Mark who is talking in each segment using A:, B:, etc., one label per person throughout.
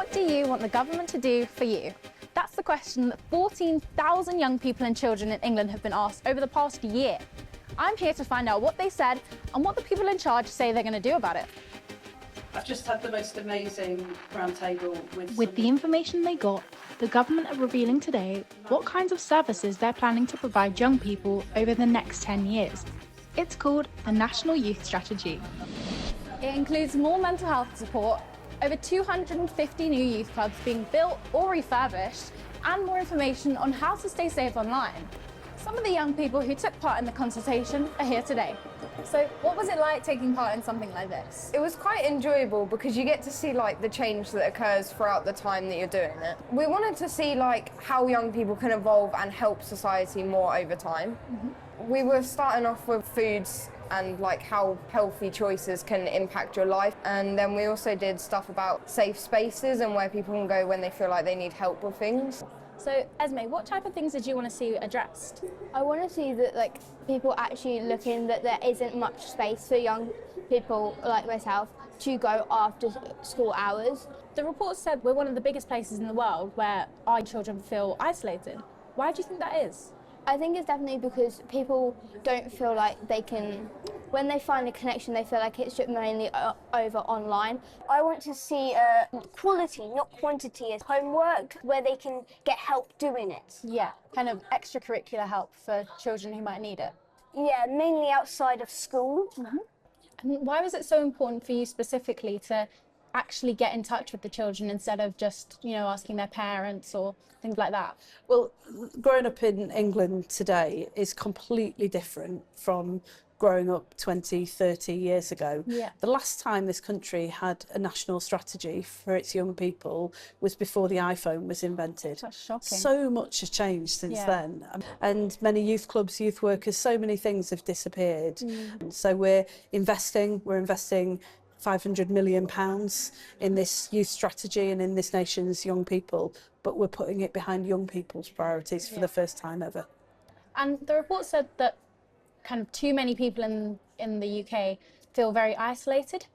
A: What do you want the government to do for you? That's the question that 14,000 young people and children in England have been asked over the past year. I'm here to find out what they said and what the people in charge say they're going to do about it.
B: I've just had the most amazing roundtable
C: With the information they got, the government are revealing today what kinds of services they're planning to provide young people over the next 10 years. It's called the National Youth Strategy.
A: It includes more mental health support, over 250 new youth clubs being built or refurbished, and more information on how to stay safe online. Some of the young people who took part in the consultation are here today. So what was it like taking part in something like this?
D: It was quite enjoyable because you get to see the change that occurs throughout the time that you're doing it. We wanted to see how young people can evolve and help society more over time. We were starting off with foods and how healthy choices can impact your life. And then we also did stuff about safe spaces and where people can go when they feel like they need help with things.
A: So, Esme, what type of things did you want to see addressed?
E: I want to see that people actually looking that there isn't much space for young people like myself to go after school hours.
A: The report said we're one of the biggest places in the world where our children feel isolated. Why do you think that is?
E: I think it's definitely because people don't feel like they can, when they find a connection, they feel like it's just mainly over online.
F: I want to see quality, not quantity, as homework where they can get help doing it.
A: Yeah, kind of extracurricular help for children who might need it.
F: Yeah, mainly outside of school.
A: And why was it so important for you specifically to actually get in touch with the children instead of just, asking their parents or things like that?
B: Well, growing up in England today is completely different from growing up 20, 30 years ago.
A: Yeah.
B: The last time this country had a national strategy for its young people was before the iPhone was invented.
A: That's shocking.
B: So much has changed since then. And many youth clubs, youth workers, so many things have disappeared. So we're investing £500 million in this youth strategy and in this nation's young people, but we're putting it behind young people's priorities for the first time ever.
A: And the report said that kind of too many people in the UK feel very isolated.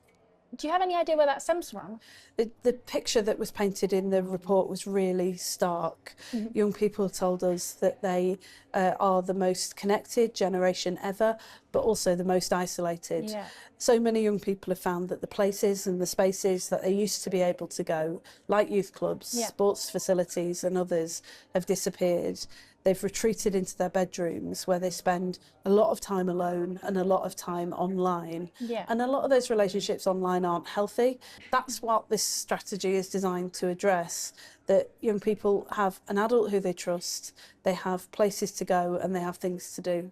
A: Do you have any idea where that stems from?
B: The picture that was painted in the report was really stark. Young people told us that they are the most connected generation ever, but also the most isolated.
A: Yeah.
B: So many young people have found that the places and the spaces that they used to be able to go, like youth clubs, sports facilities and others, have disappeared. They've retreated into their bedrooms where they spend a lot of time alone and a lot of time online.
A: Yeah.
B: And a lot of those relationships online aren't healthy. That's what this strategy is designed to address, that young people have an adult who they trust, they have places to go and they have things to do.